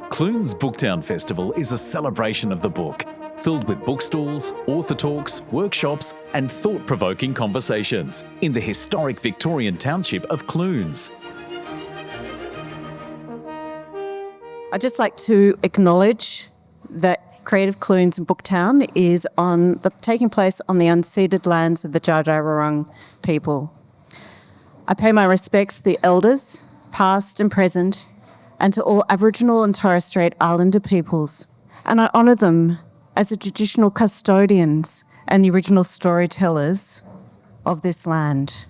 Clunes Booktown Festival is a celebration of the book, filled with bookstalls, author talks, workshops and thought-provoking conversations in the historic Victorian township of Clunes. I'd just like to acknowledge that Creative Clunes Booktown is taking place on the unceded lands of the Dja Dja Wurrung people. I pay my respects to the elders, past and present, and to all Aboriginal and Torres Strait Islander peoples, and I honour them as the traditional custodians and the original storytellers of this land.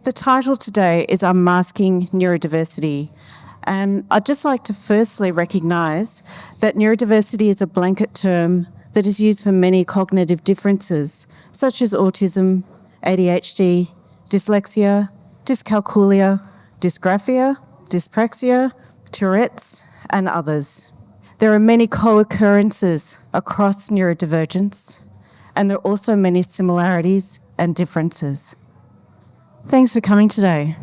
The title today is Unmasking Neurodiversity, and I'd just like to firstly recognise that neurodiversity is a blanket term that is used for many cognitive differences, such as autism, ADHD, dyslexia, dyscalculia, dysgraphia, dyspraxia, Tourette's, and others. There are many co-occurrences across neurodivergence, and there are also many similarities and differences. Thanks for coming today.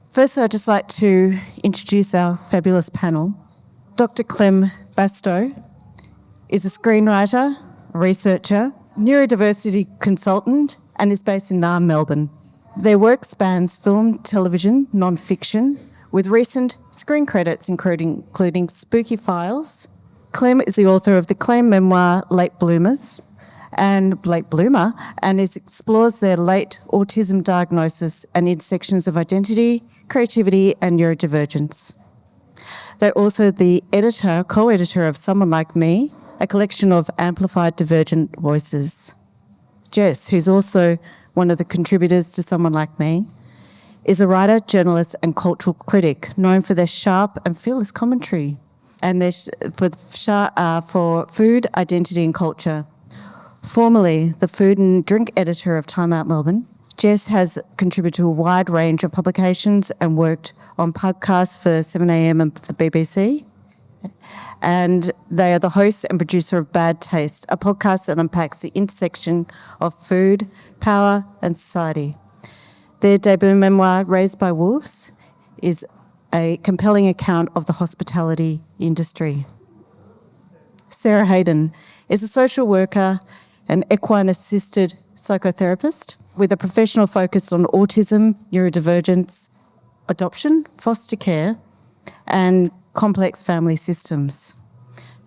First, I'd just like to introduce our fabulous panel. Dr. Clem Bastow is a screenwriter, researcher, neurodiversity consultant, and is based in Melbourne. Their work spans film, television, non-fiction, with recent screen credits including Spooky Files. Clem is the author of the acclaimed memoir Late Bloomer, and explores their late autism diagnosis and intersections of identity, creativity and neurodivergence. They're also the co-editor of Someone Like Me, a collection of amplified divergent voices. Jess, who's also one of the contributors to Someone Like Me, is a writer, journalist and cultural critic known for their sharp and fearless commentary and for food, identity and culture. Formerly the food and drink editor of Time Out Melbourne, Jess has contributed to a wide range of publications and worked on podcasts for 7am and for the BBC. And they are the host and producer of Bad Taste, a podcast that unpacks the intersection of food, power and society. Their debut memoir, Raised by Wolves, is a compelling account of the hospitality industry. Sarah Hayden is a social worker and equine-assisted psychotherapist with a professional focus on autism, neurodivergence, adoption, foster care, and complex family systems.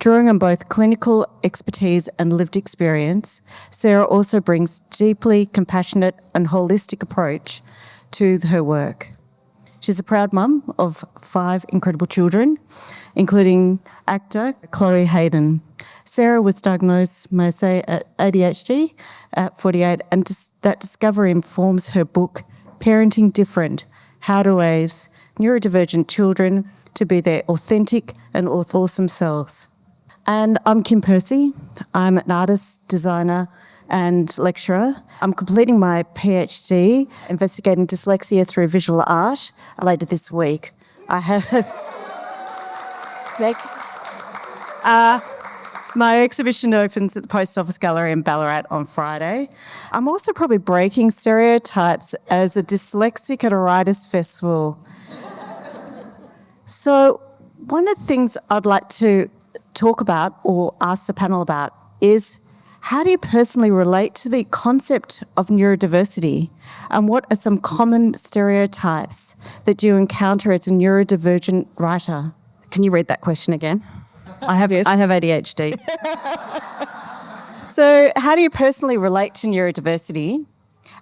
Drawing on both clinical expertise and lived experience, Sarah also brings deeply compassionate and holistic approach to her work. She's a proud mum of 5 incredible children, including actor Chloe Hayden. Sarah was diagnosed with ADHD at 48, and that discovery informs her book, Parenting Different: How to Raise Neurodivergent Children to Be Their Authentic and Awesome Selves. And I'm Kim Percy. I'm an artist, designer and lecturer. I'm completing my PhD investigating dyslexia through visual art later this week. I have my exhibition opens at the Post Office Gallery in Ballarat on Friday. I'm also probably breaking stereotypes as a dyslexic at a writers' festival. So one of the things I'd like to talk about or ask the panel about is, how do you personally relate to the concept of neurodiversity, and what are some common stereotypes that you encounter as a neurodivergent writer? Can you read that question again? I have ADHD. So how do you personally relate to neurodiversity,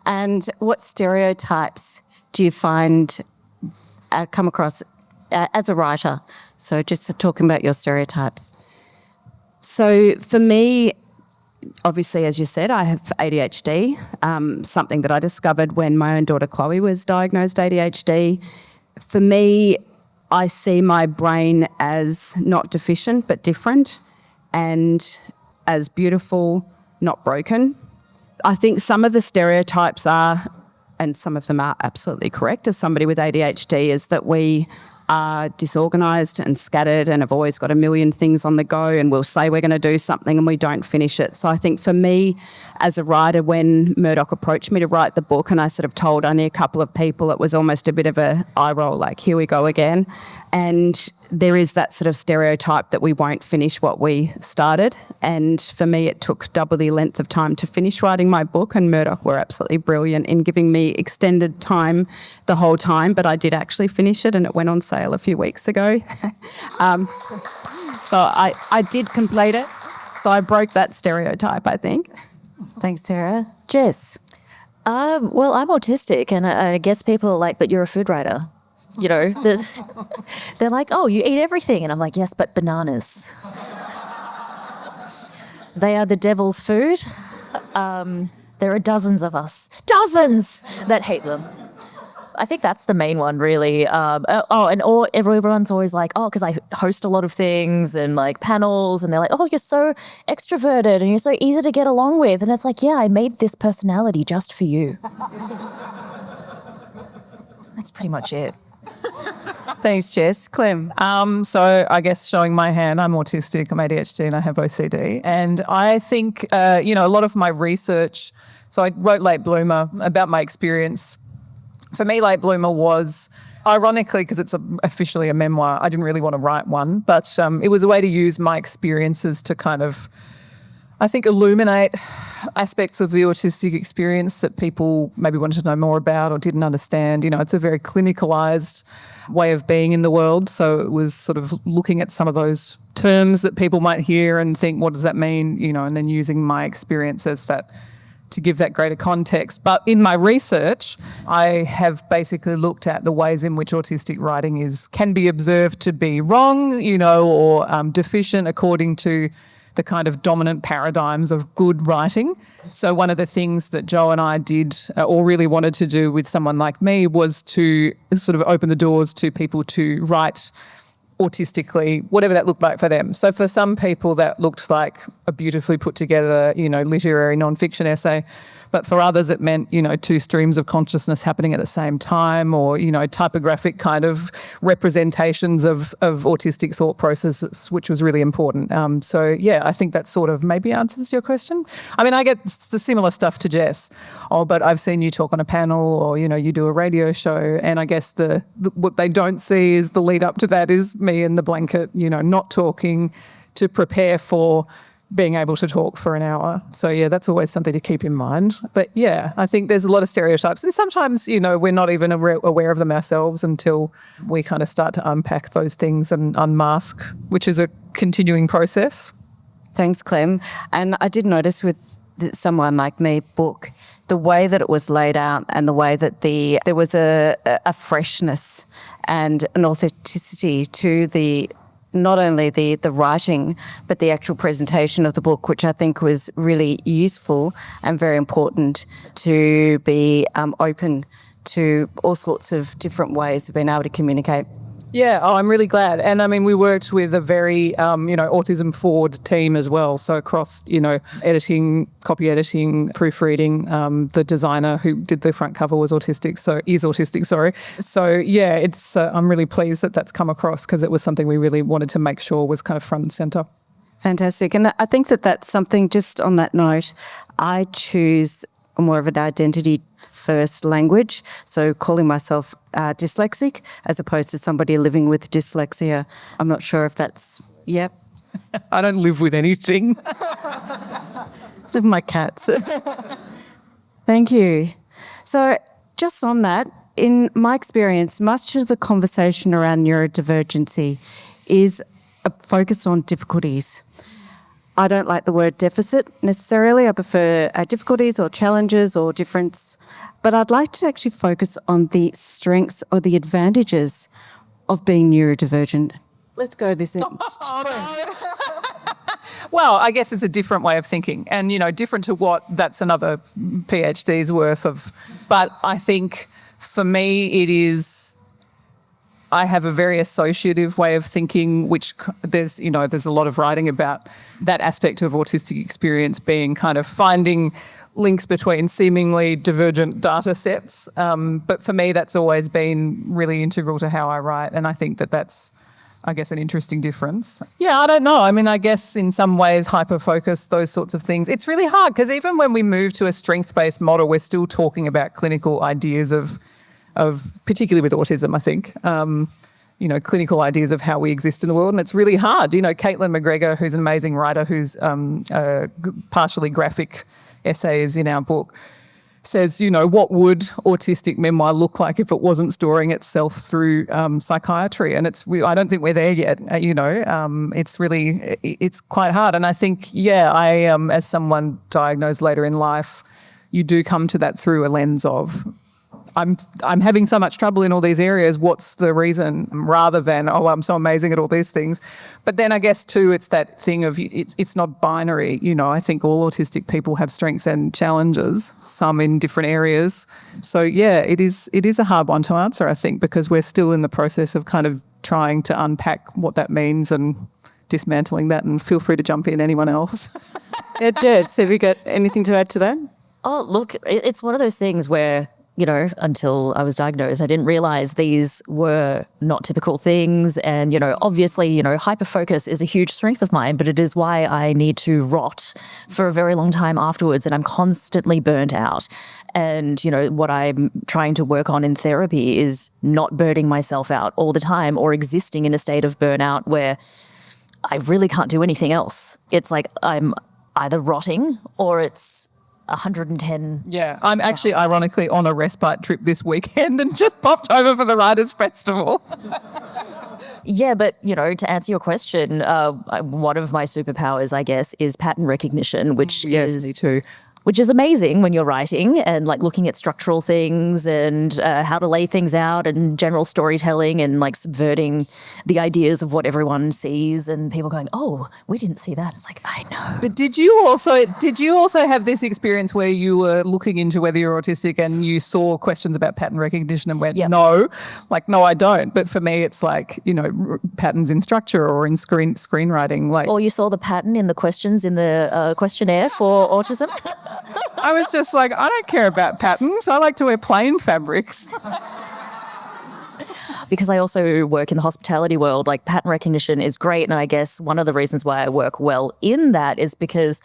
and what stereotypes do you find come across as a writer? So just talking about your stereotypes. So for me, obviously, as you said, I have ADHD, something that I discovered when my own daughter Chloe was diagnosed ADHD. For me, I see my brain as not deficient but different, and as beautiful, not broken. I think some of the stereotypes are, and some of them are absolutely correct as somebody with ADHD, is that we are disorganised and scattered and have always got a million things on the go, and we'll say we're going to do something and we don't finish it. So I think for me as a writer, when Murdoch approached me to write the book and I sort of told only a couple of people, it was almost a bit of a eye roll, like, here we go again. And there is that sort of stereotype that we won't finish what we started. And for me, it took double the length of time to finish writing my book, and Murdoch were absolutely brilliant in giving me extended time the whole time, but I did actually finish it and it went on sale a few weeks ago. So I did complete it. So I broke that stereotype, I think. Thanks, Sarah. Jess? Well, I'm autistic, and I guess people are like, but you're a food writer. You know, they're like, oh, you eat everything. And I'm like, yes, but bananas. They are the devil's food. There are dozens of us, dozens, that hate them. I think that's the main one, really. Everyone's always like, oh, because I host a lot of things and like panels, and they're like, oh, you're so extroverted and you're so easy to get along with. And it's like, yeah, I made this personality just for you. That's pretty much it. Thanks, Jess. Clem? So I guess showing my hand, I'm autistic, I'm ADHD, and I have OCD. And I think, a lot of my research, so I wrote Late Bloomer about my experience. For me, Late Bloomer was, ironically, because it's officially a memoir, I didn't really want to write one, but it was a way to use my experiences to kind of, I think, illuminate aspects of the autistic experience that people maybe wanted to know more about or didn't understand. You know, it's a very clinicalised way of being in the world. So it was sort of looking at some of those terms that people might hear and think, what does that mean? You know, and then using my experience as that to give that greater context. But in my research, I have basically looked at the ways in which autistic writing can be observed to be wrong, or deficient according to the kind of dominant paradigms of good writing. So one of the things that Joe and I did or really wanted to do with someone like me was to sort of open the doors to people to write autistically, whatever that looked like for them. So for some people that looked like a beautifully put together, literary nonfiction essay. But for others it meant, two streams of consciousness happening at the same time, or, typographic kind of representations of autistic thought processes, which was really important. I think that sort of maybe answers your question. I mean, I get the similar stuff to Jess. Oh, but I've seen you talk on a panel, or, you do a radio show. And I guess what they don't see is the lead up to that is me in the blanket, not talking to prepare for being able to talk for an hour. So, yeah, that's always something to keep in mind. But, yeah, I think there's a lot of stereotypes. And sometimes, we're not even aware of them ourselves until we kind of start to unpack those things and unmask, which is a continuing process. Thanks, Clem. And I did notice with Someone Like Me book, the way that it was laid out and the way that there was a freshness and an authenticity to not only the writing, but the actual presentation of the book, which I think was really useful and very important to be open to all sorts of different ways of being able to communicate. Yeah, I'm really glad. And I mean, we worked with a very, autism forward team as well. So across, editing, copy editing, proofreading, the designer who did the front cover is autistic. So yeah, I'm really pleased that that's come across, because it was something we really wanted to make sure was kind of front and centre. Fantastic. And I think that's something, just on that note, I choose more of an identity first language. So calling myself dyslexic as opposed to somebody living with dyslexia. I'm not sure if that's, yep. I don't live with anything. Live with my cats. Thank you. So just on that, in my experience, much of the conversation around neurodivergency is a focus on difficulties. I don't like the word deficit necessarily. I prefer difficulties or challenges or difference. But I'd like to actually focus on the strengths or the advantages of being neurodivergent. Let's go this in. Well, I guess it's a different way of thinking, and, different to what that's another PhD's worth of. But I think for me it is, I have a very associative way of thinking, which there's a lot of writing about that aspect of autistic experience being kind of finding links between seemingly divergent data sets. But for me, that's always been really integral to how I write. And I think that that's, I guess, an interesting difference. Yeah, I don't know. I mean, I guess in some ways, hyper-focus, those sorts of things. It's really hard because even when we move to a strength-based model, we're still talking about clinical ideas of particularly with autism, I think, clinical ideas of how we exist in the world. And it's really hard. Caitlin McGregor, who's an amazing writer, who's partially graphic essays in our book, says, what would autistic memoir look like if it wasn't storing itself through psychiatry? And I don't think we're there yet. It's quite hard. And I think, as someone diagnosed later in life, you do come to that through a lens of, I'm having so much trouble in all these areas. What's the reason? Rather than, I'm so amazing at all these things. But then I guess too, it's that thing of it's not binary. I think all autistic people have strengths and challenges, some in different areas. So it is a hard one to answer, I think, because we're still in the process of kind of trying to unpack what that means and dismantling that. And feel free to jump in, anyone else. Jess, have you got anything to add to that? Oh, look, it's one of those things where, until I was diagnosed, I didn't realize these were not typical things. And, obviously, hyperfocus is a huge strength of mine, but it is why I need to rot for a very long time afterwards. And I'm constantly burnt out. And, what I'm trying to work on in therapy is not burning myself out all the time or existing in a state of burnout where I really can't do anything else. It's like I'm either rotting or it's 110. Yeah, I'm actually ironically on a respite trip this weekend and just popped over for the Writers' Festival. Yeah, but, to answer your question, one of my superpowers, I guess, is pattern recognition, which me too. Which is amazing when you're writing and looking at structural things and how to lay things out and general storytelling and subverting the ideas of what everyone sees and people going, oh, we didn't see that. It's like, I know. But did you also have this experience where you were looking into whether you're autistic and you saw questions about pattern recognition and went, no, I don't. But for me, it's patterns in structure or in screenwriting. Or you saw the pattern in the questions in the questionnaire for autism. I was just like, I don't care about patterns. I like to wear plain fabrics. Because I also work in the hospitality world, pattern recognition is great. And I guess one of the reasons why I work well in that is because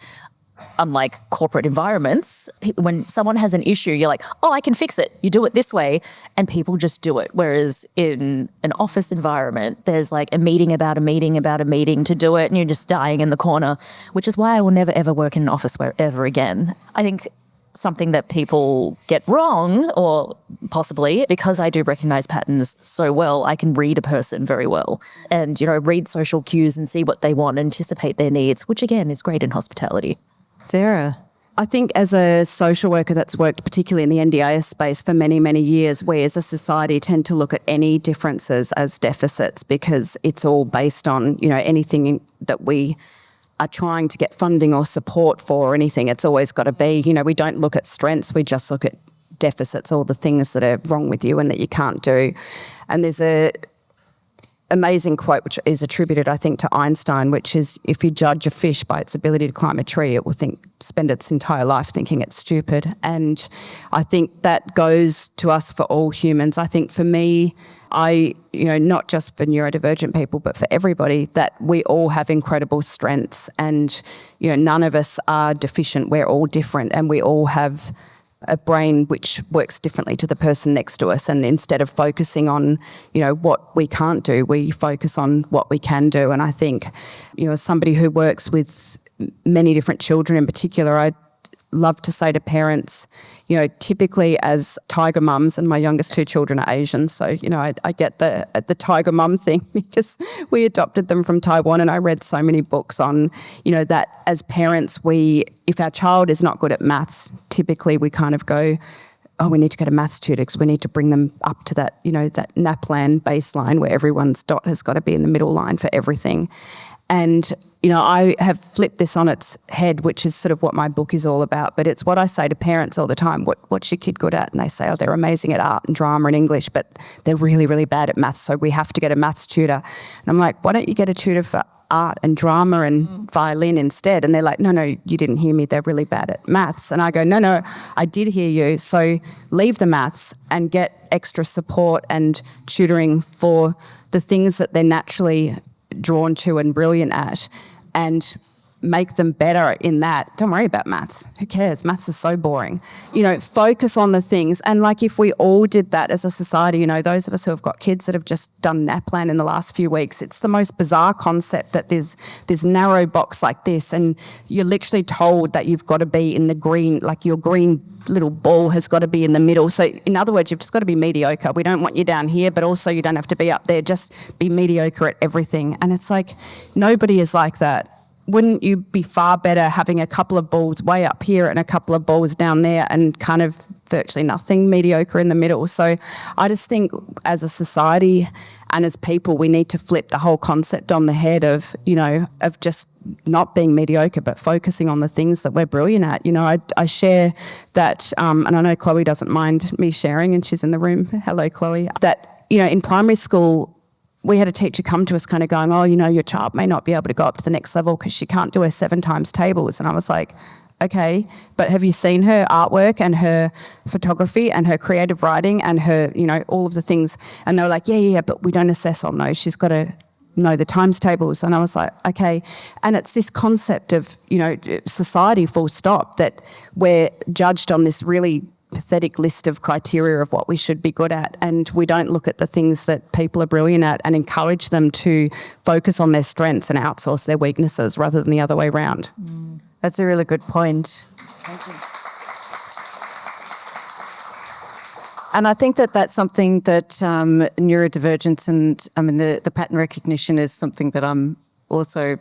unlike corporate environments, when someone has an issue, you're like, oh, I can fix it. You do it this way, and people just do it. Whereas in an office environment, there's a meeting about a meeting about a meeting to do it, and you're just dying in the corner, which is why I will never, ever work in an office ever again. I think something that people get wrong, or possibly because I do recognize patterns so well, I can read a person very well and, read social cues and see what they want, anticipate their needs, which again is great in hospitality. Sarah? I think as a social worker that's worked particularly in the NDIS space for many, many years, we as a society tend to look at any differences as deficits because it's all based on, anything that we are trying to get funding or support for or anything. It's always got to be, we don't look at strengths, we just look at deficits, all the things that are wrong with you and that you can't do. And there's a amazing quote which is attributed, I think, to Einstein, which is, if you judge a fish by its ability to climb a tree, it will spend its entire life thinking it's stupid. And I think that goes to us for all humans. I think for me, not just for neurodivergent people, but for everybody, that we all have incredible strengths and, none of us are deficient. We're all different and we all have a brain which works differently to the person next to us. And instead of focusing on, what we can't do, we focus on what we can do. And I think, as somebody who works with many different children in particular, I'd love to say to parents, typically as tiger mums, and my youngest two children are Asian, so, I get the tiger mum thing because we adopted them from Taiwan, and I read so many books on, that as parents, if our child is not good at maths, typically we kind of go, oh, we need to get a maths tutor because we need to bring them up to that, that NAPLAN baseline where everyone's dot has got to be in the middle line for everything. And I have flipped this on its head, which is sort of what my book is all about. But it's what I say to parents all the time. What's your kid good at? And they say, oh, they're amazing at art and drama and English, but they're really, really bad at maths. So we have to get a maths tutor. And I'm like, why don't you get a tutor for art and drama and violin instead. And they're like, no, you didn't hear me. They're really bad at maths. And I go, no, I did hear you. So leave the maths and get extra support and tutoring for the things that they're naturally drawn to and brilliant at, and make them better in that. Don't worry about maths. Who cares? Maths is so boring. Focus on the things. And like if we all did that as a society, those of us who have got kids that have just done NAPLAN in the last few weeks, it's the most bizarre concept that there's this narrow box like this, and you're literally told that you've got to be in the green, like your green little ball has got to be in the middle. So in other words, you've just got to be mediocre. We don't want you down here, but also you don't have to be up there. Just be mediocre at everything. And it's like, nobody is like that. Wouldn't you be far better having a couple of balls way up here and a couple of balls down there and kind of virtually nothing mediocre in the middle? So I just think as a society and as people, we need to flip the whole concept on the head of, of just not being mediocre, but focusing on the things that we're brilliant at. I share that, and I know Chloe doesn't mind me sharing, and she's in the room. Hello, Chloe. That, in primary school, we had a teacher come to us kind of going, oh, your child may not be able to go up to the next level because she can't do her 7 times tables. And I was like, okay, but have you seen her artwork and her photography and her creative writing and her, all of the things? And they were like, yeah, but we don't assess on those. She's got to know the times tables. And I was like, okay. And it's this concept of, society full stop, that we're judged on this really pathetic list of criteria of what we should be good at, and we don't look at the things that people are brilliant at and encourage them to focus on their strengths and outsource their weaknesses rather than the other way around. That's a really good point. Thank you. And I think that that's something that neurodivergence and the pattern recognition is something that I'm also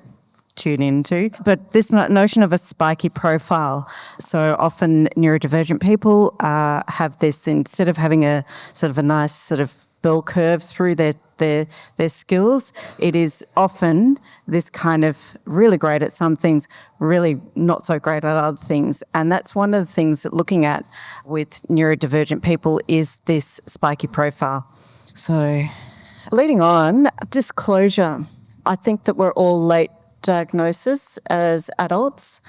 tune into. But this notion of a spiky profile. So often neurodivergent people have this, instead of having a sort of a nice sort of bell curve through their skills, it is often this kind of really great at some things, really not so great at other things. And that's one of the things that looking at with neurodivergent people is this spiky profile. So leading on, disclosure. I think that we're all late diagnosis as adults,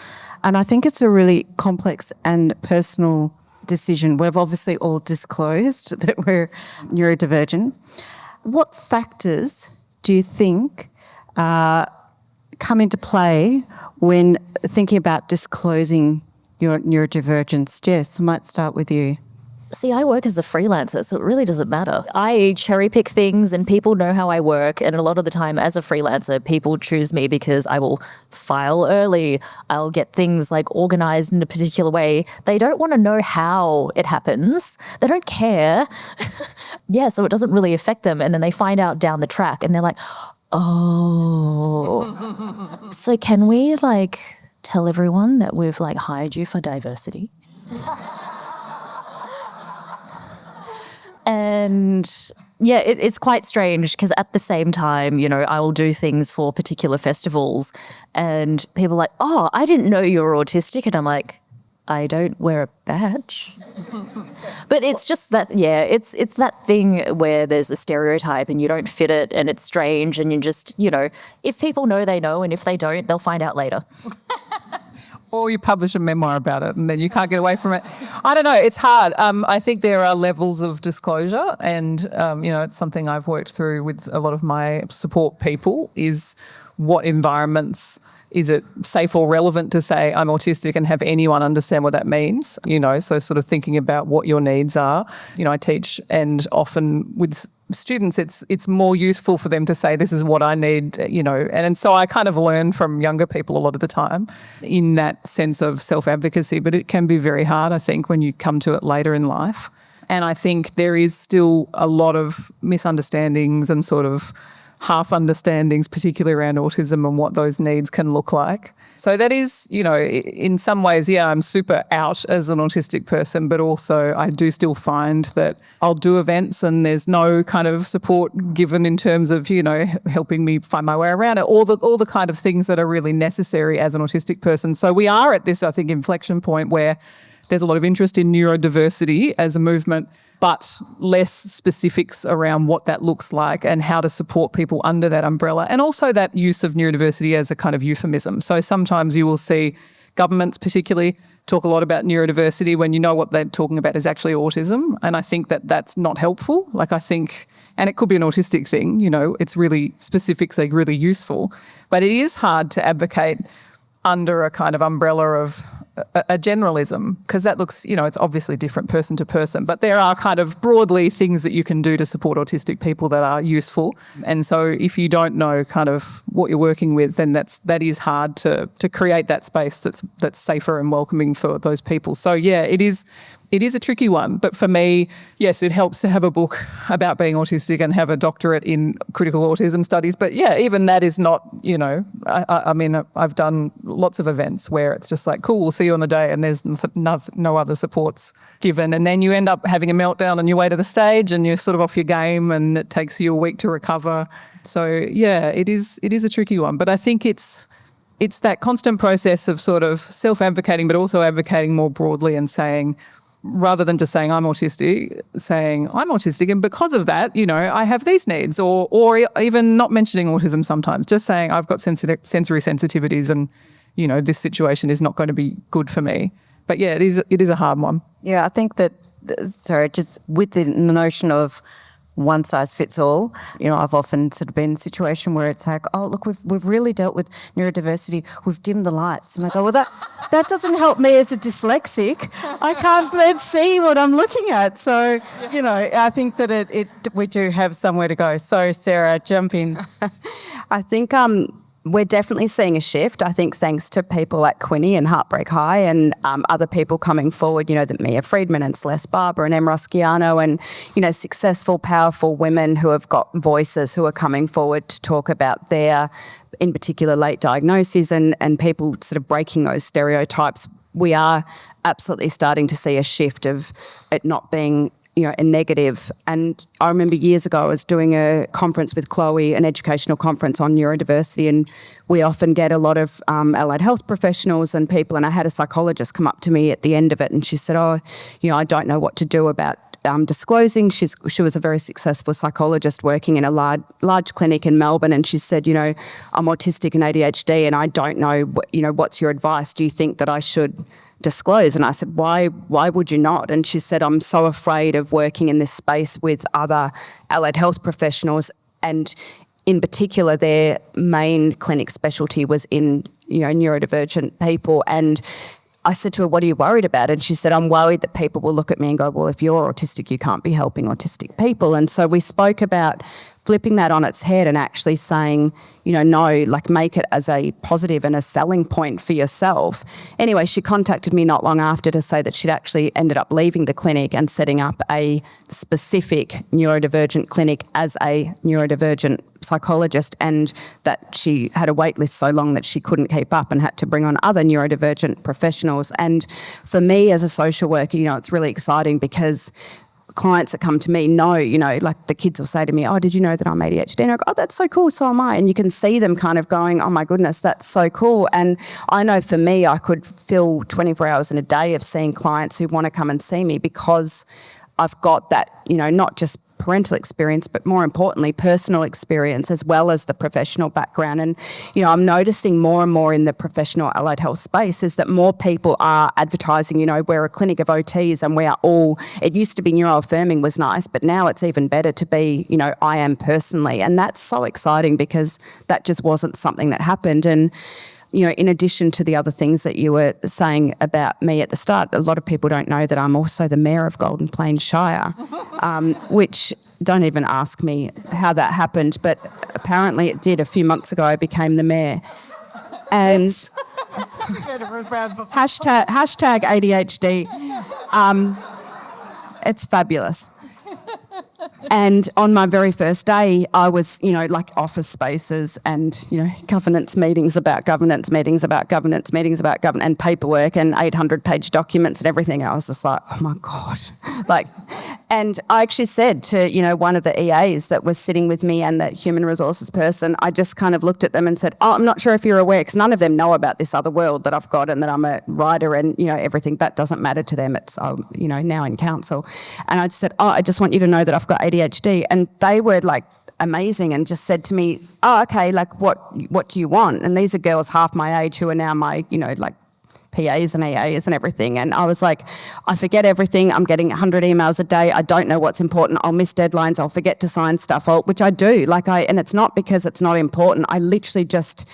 and I think it's a really complex and personal decision. We've obviously all disclosed that we're neurodivergent. What factors do you think come into play when thinking about disclosing your neurodivergence? Jess, I might start with you. See, I work as a freelancer, so it really doesn't matter. I cherry pick things and people know how I work. And a lot of the time as a freelancer, people choose me because I will file early. I'll get things like organized in a particular way. They don't want to know how it happens. They don't care. Yeah, so it doesn't really affect them. And then they find out down the track and they're like, oh, so can we tell everyone that we've hired you for diversity? And yeah, it's quite strange because at the same time, I will do things for particular festivals and people are like, oh, I didn't know you were autistic. And I'm like, I don't wear a badge. But it's just that, it's that thing where there's a stereotype and you don't fit it and it's strange and you just, if people know, they know. And if they don't, they'll find out later. Or you publish a memoir about it and then you can't get away from it. I don't know, it's hard. I think there are levels of disclosure and, it's something I've worked through with a lot of my support people is what environments is it safe or relevant to say I'm autistic and have anyone understand what that means? So sort of thinking about what your needs are. I teach and often with students it's more useful for them to say this is what I need, and so I kind of learn from younger people a lot of the time in that sense of self-advocacy, but it can be very hard, I think, when you come to it later in life. And I think there is still a lot of misunderstandings and sort of half understandings, particularly around autism and what those needs can look like. So that is, in some ways, I'm super out as an autistic person, but also I do still find that I'll do events and there's no kind of support given in terms of, helping me find my way around it, all the kind of things that are really necessary as an autistic person. So we are at this, I think, inflection point where there's a lot of interest in neurodiversity as a movement. but less specifics around what that looks like and how to support people under that umbrella. And also that use of neurodiversity as a kind of euphemism. So sometimes you will see governments particularly talk a lot about neurodiversity when you know what they're talking about is actually autism. And I think that that's not helpful. Like I think, and it could be an autistic thing, you know, it's really specific, so really useful. But it is hard to advocate under a kind of umbrella of a generalism, because that looks, you know, it's obviously different person to person, but there are kind of broadly things that you can do to support autistic people that are useful. And so if you don't know kind of what you're working with, then that is hard to create that space that's safer and welcoming for those people. So yeah, it is a tricky one. But for me, yes, it helps to have a book about being autistic and have a doctorate in critical autism studies. But yeah, even that is not, you know, I mean, I've done lots of events where it's just like, cool, we'll see you on the day, and there's no other supports given. And then you end up having a meltdown on your way to the stage and you're sort of off your game and it takes you a week to recover. So yeah, it is a tricky one. But I think it's that constant process of sort of self-advocating, but also advocating more broadly and saying, rather than just saying I'm autistic, saying I'm autistic and because of that, you know, I have these needs, or even not mentioning autism sometimes, just saying I've got sensory sensitivities and, you know, this situation is not going to be good for me. But yeah, it is a hard one. Yeah, I think that, just with the notion of one size fits all, you know, I've often sort of been in a situation where it's like, oh, look, we've really dealt with neurodiversity, we've dimmed the lights. And I go, well, that doesn't help me as a dyslexic. I can't then see what I'm looking at. So, you know, I think that we do have somewhere to go. So, Sarah, jump in. I think we're definitely seeing a shift. I think thanks to people like Quinny and Heartbreak High and other people coming forward, you know, that Mia Friedman and Celeste Barber and Em Rosciano and, you know, successful, powerful women who have got voices who are coming forward to talk about their, in particular, late diagnoses and people sort of breaking those stereotypes. We are absolutely starting to see a shift of it not being, you know, a negative. And I remember years ago I was doing a conference with Chloe, an educational conference on neurodiversity, and we often get a lot of allied health professionals and people, and I had a psychologist come up to me at the end of it and she said, oh, you know, I don't know what to do about disclosing. She was a very successful psychologist working in a large clinic in Melbourne, and she said, you know, I'm autistic and ADHD and I don't know, you know, what's your advice? Do you think that I should disclose? And I said, why would you not? And she said, I'm so afraid of working in this space with other allied health professionals, and in particular their main clinic specialty was in, you know, neurodivergent people. And I said to her, what are you worried about? And she said, I'm worried that people will look at me and go, well, if you're autistic, you can't be helping autistic people. And so we spoke about flipping that on its head and actually saying, you know, no, like make it as a positive and a selling point for yourself. Anyway, she contacted me not long after to say that she'd actually ended up leaving the clinic and setting up a specific neurodivergent clinic as a neurodivergent psychologist, and that she had a wait list so long that she couldn't keep up and had to bring on other neurodivergent professionals. And for me as a social worker, you know, it's really exciting because clients that come to me know, you know, like the kids will say to me, oh, did you know that I'm ADHD? And I go, oh, that's so cool, so am I. And you can see them kind of going, oh my goodness, that's so cool. And I know for me, I could fill 24 hours in a day of seeing clients who want to come and see me because I've got that, you know, not just parental experience, but more importantly, personal experience as well as the professional background. And, you know, I'm noticing more and more in the professional allied health space is that more people are advertising, you know, we're a clinic of OTs and we are all, it used to be neuroaffirming was nice, but now it's even better to be, you know, I am personally. And that's so exciting because that just wasn't something that happened. And, you know, in addition to the other things that you were saying about me at the start, a lot of people don't know that I'm also the Mayor of Golden Plains Shire, which don't even ask me how that happened, but apparently it did. A few months ago I became the Mayor. And hashtag ADHD. It's fabulous. And on my very first day, I was, you know, like office spaces and, you know, governance meetings about governance, meetings about governance, meetings about governance, and paperwork and 800-page documents and everything. I was just like, oh my God, And I actually said to, one of the EAs that was sitting with me and that human resources person, I just kind of looked at them and said, I'm not sure if you're aware, because none of them know about this other world that I've got and that I'm a writer and, everything. That doesn't matter to them. It's, now in council. And I just said, I just want you to know that I've got ADHD. And they were amazing and just said to me, okay, what do you want? And these are girls half my age who are now my, PAs and EAs and everything. And I was like, I forget everything. I'm getting 100 emails a day. I don't know what's important. I'll miss deadlines. I'll forget to sign stuff, which I do. And it's not because it's not important. I literally just,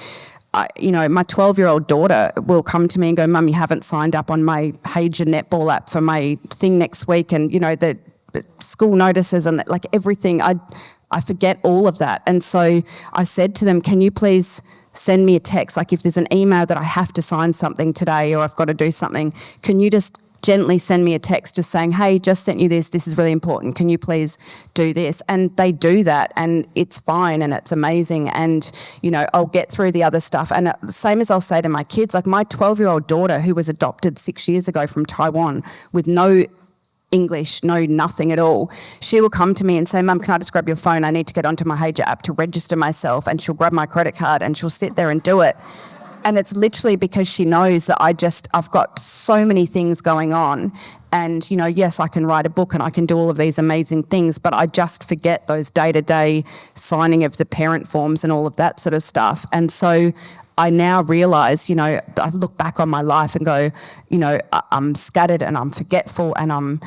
my 12-year-old daughter will come to me and go, Mum, you haven't signed up on my Hayden netball app for my thing next week. And, the school notices and everything. I forget all of that. And so I said to them, can you please send me a text? If there's an email that I have to sign something today or I've got to do something, can you just gently send me a text just saying, hey, just sent you this is really important. Can you please do this? And they do that and it's fine and it's amazing. And, I'll get through the other stuff. And same as I'll say to my kids, my 12-year-old daughter who was adopted 6 years ago from Taiwan with no English, no nothing at all. She will come to me and say, Mum, can I just grab your phone? I need to get onto my Hager app to register myself. And she'll grab my credit card and she'll sit there and do it. And it's literally because she knows that I've got so many things going on. And, yes, I can write a book and I can do all of these amazing things, but I just forget those day-to-day signing of the parent forms and all of that sort of stuff. And so I now realise, I look back on my life and go, I'm scattered and I'm forgetful and I'm,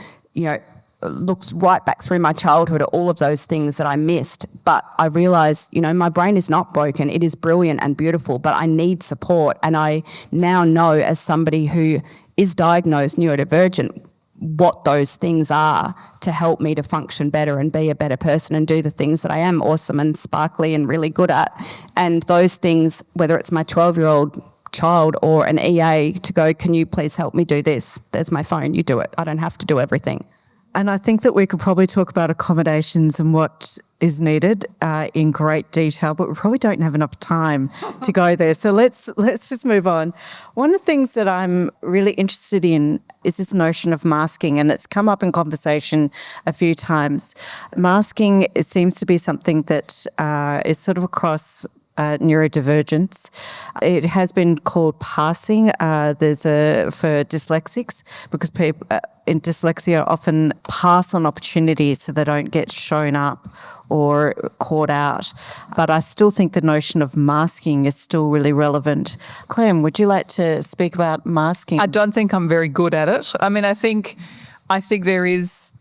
looks right back through my childhood at all of those things that I missed. But I realise, my brain is not broken. It is brilliant and beautiful, but I need support. And I now know as somebody who is diagnosed neurodivergent what those things are to help me to function better and be a better person and do the things that I am awesome and sparkly and really good at. And those things, whether it's my 12-year-old child or an EA to go, can you please help me do this? There's my phone, you do it. I don't have to do everything. And I think that we could probably talk about accommodations and what is needed in great detail, but we probably don't have enough time to go there. So let's just move on. One of the things that I'm really interested in is this notion of masking, and it's come up in conversation a few times. Masking, it seems to be something that is sort of across neurodivergence. It has been called passing. There's for dyslexics, because people in dyslexia often pass on opportunities so they don't get shown up or caught out. But I still think the notion of masking is still really relevant. Clem, would you like to speak about masking? I don't think I'm very good at it. I mean, I think there is,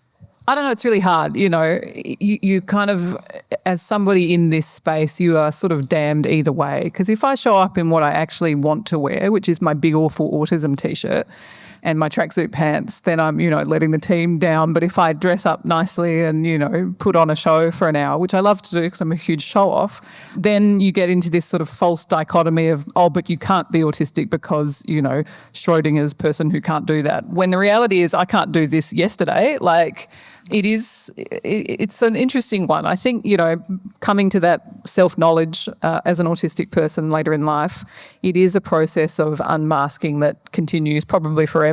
I don't know, it's really hard. You kind of, as somebody in this space, you are sort of damned either way. Because if I show up in what I actually want to wear, which is my big awful autism t-shirt and my tracksuit pants, then I'm, letting the team down. But if I dress up nicely and, put on a show for an hour, which I love to do because I'm a huge show off, then you get into this sort of false dichotomy of, but you can't be autistic because, Schrodinger's person who can't do that. When the reality is I can't do this yesterday, it's an interesting one. I think, coming to that self-knowledge as an autistic person later in life, it is a process of unmasking that continues probably forever.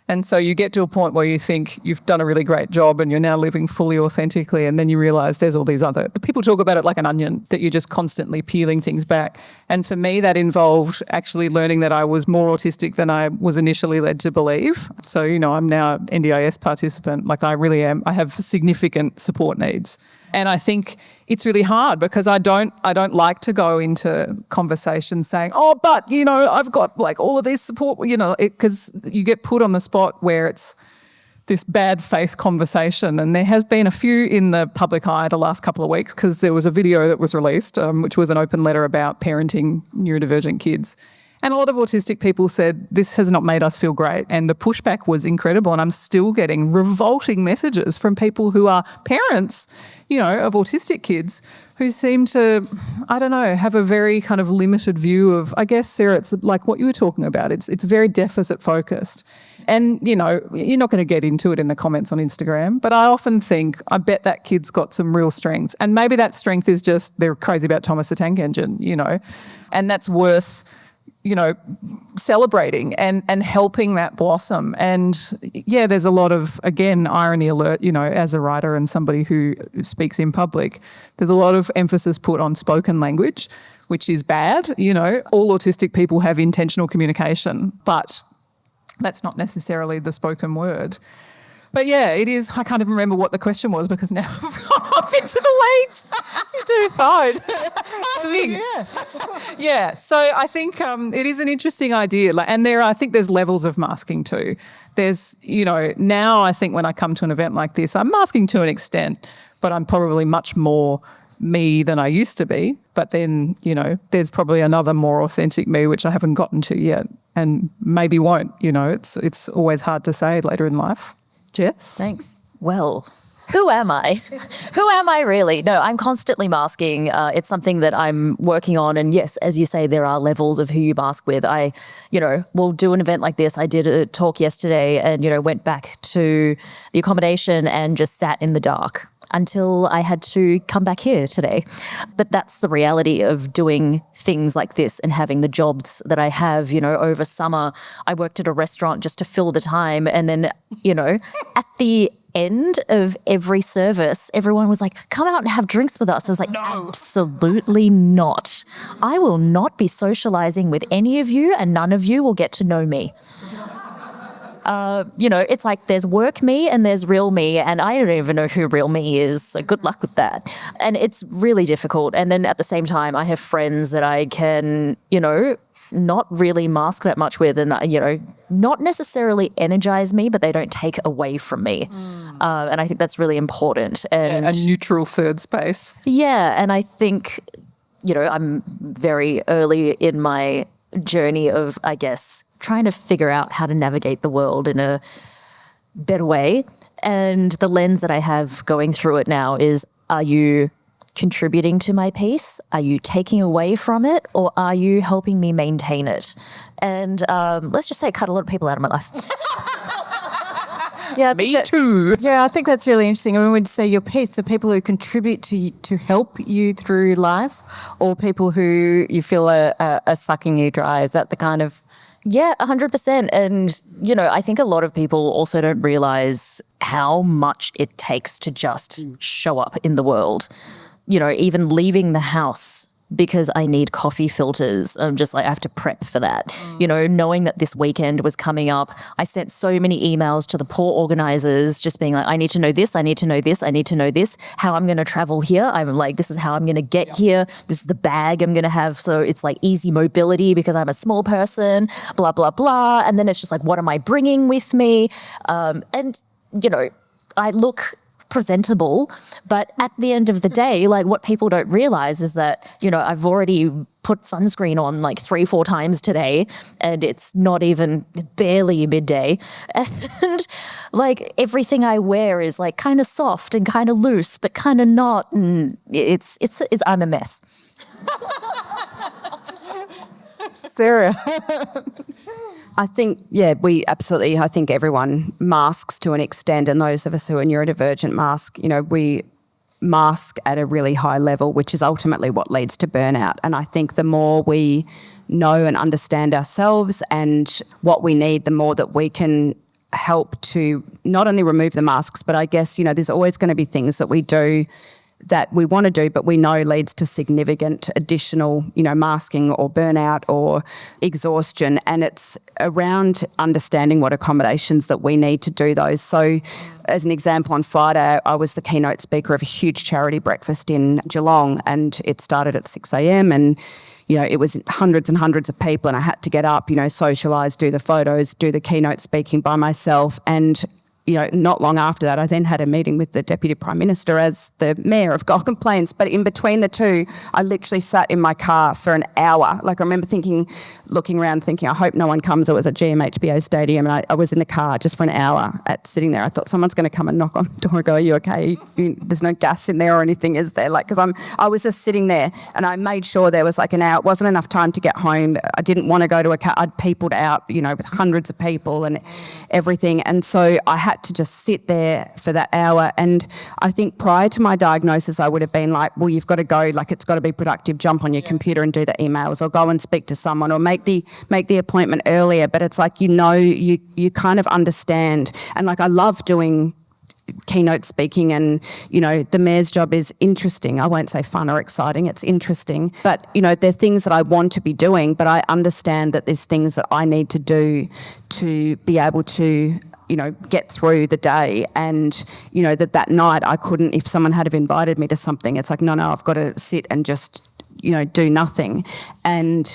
And so you get to a point where you think you've done a really great job and you're now living fully authentically, and then you realise there's all these other... People talk about it like an onion, that you're just constantly peeling things back. And for me, that involved actually learning that I was more autistic than I was initially led to believe. So, I'm now an NDIS participant. I really am. I have significant support needs. And I think it's really hard because I don't like to go into conversations saying, but, I've got all of this support, because you get put on the spot where it's this bad faith conversation. And there has been a few in the public eye the last couple of weeks, because there was a video that was released, which was an open letter about parenting neurodivergent kids. And a lot of autistic people said, this has not made us feel great. And the pushback was incredible. And I'm still getting revolting messages from people who are parents, of autistic kids who seem to, I don't know, have a very kind of limited view of, I guess, Sarah, it's like what you were talking about. It's very deficit focused. And, you're not going to get into it in the comments on Instagram, but I often think, I bet that kid's got some real strengths. And maybe that strength is just they're crazy about Thomas the Tank Engine, and that's worth celebrating and helping that blossom. And yeah, there's a lot of, again, irony alert, as a writer and somebody who speaks in public, there's a lot of emphasis put on spoken language, which is bad. All autistic people have intentional communication, but that's not necessarily the spoken word. But yeah, it is. I can't even remember what the question was because now I've gone off into the weeds. You do fine. Yeah. So I think it is an interesting idea. And I think there's levels of masking too. There's, now I think when I come to an event like this, I'm masking to an extent, but I'm probably much more me than I used to be. But then, there's probably another more authentic me, which I haven't gotten to yet and maybe won't. It's always hard to say later in life. Jess? Thanks. Well, who am I? Who am I really? No, I'm constantly masking. It's something that I'm working on. And yes, as you say, there are levels of who you mask with. I, will do an event like this. I did a talk yesterday and, went back to the accommodation and just sat in the dark until I had to come back here today. But that's the reality of doing things like this and having the jobs that I have. Over summer, I worked at a restaurant just to fill the time. And then, at the end of every service, everyone was like, come out and have drinks with us. I was like, no. Absolutely not. I will not be socializing with any of you and none of you will get to know me. It's like there's work me and there's real me, and I don't even know who real me is, so good luck with that. And it's really difficult. And then at the same time, I have friends that I can, not really mask that much with and, not necessarily energize me, but they don't take away from me. And I think that's really important. And a neutral third space. Yeah, and I think, I'm very early in my journey of, I guess, trying to figure out how to navigate the world in a better way. And the lens that I have going through it now is, are you contributing to my peace? Are you taking away from it? Or are you helping me maintain it? And let's just say it cut a lot of people out of my life. Yeah, me too. Yeah, I think that's really interesting. I mean, when you say your peace, so people who contribute to help you through life, or people who you feel are sucking you dry, is that the kind of... Yeah, 100%. And, I think a lot of people also don't realize how much it takes to just show up in the world. Even leaving the house because I need coffee filters. I'm just like, I have to prep for that. Knowing that this weekend was coming up, I sent so many emails to the poor organizers just being like, I need to know this, I need to know this, I need to know this, how I'm going to travel here. I'm like, this is how I'm going to get here. This is the bag I'm going to have. So it's like easy mobility because I'm a small person, blah, blah, blah. And then it's just like, what am I bringing with me? And I look presentable, but at the end of the day, like what people don't realize is that, I've already put sunscreen on like 3-4 times today and it's not even barely midday. And like everything I wear is like kind of soft and kind of loose, but kind of not. And it's I'm a mess. Sarah. I think, I think everyone masks to an extent, and those of us who are neurodivergent mask, we mask at a really high level, which is ultimately what leads to burnout. And I think the more we know and understand ourselves and what we need, the more that we can help to not only remove the masks, but I guess, there's always going to be things that we do that we want to do, but we know leads to significant additional, masking or burnout or exhaustion. And it's around understanding what accommodations that we need to do those. So as an example, on Friday, I was the keynote speaker of a huge charity breakfast in Geelong, and it started at 6 a.m. and it was hundreds and hundreds of people, and I had to get up, socialise, do the photos, do the keynote speaking by myself. And not long after that, I then had a meeting with the Deputy Prime Minister as the Mayor of Golden Plains. But in between the two, I literally sat in my car for an hour. Like, I remember looking around thinking, I hope no one comes. It was at GMHBA Stadium, and I was in the car just for an hour sitting there. I thought someone's going to come and knock on the door and go, are you okay? There's no gas in there or anything, is there? Like, because I was just sitting there, and I made sure there was like an hour. It wasn't enough time to get home. I didn't want to go to a car. I'd peopled out, with hundreds of people and everything. And so I had had to just sit there for that hour. And I think prior to my diagnosis, I would have been like, well, you've got to go, like it's got to be productive, jump on your computer and do the emails, or go and speak to someone, or make the appointment earlier. But it's like, you kind of understand. And like, I love doing keynote speaking, and the mayor's job is interesting. I won't say fun or exciting, it's interesting, but there's things that I want to be doing, but I understand that there's things that I need to do to be able to get through the day. And that night I couldn't, if someone had have invited me to something, it's like no, I've got to sit and just do nothing. And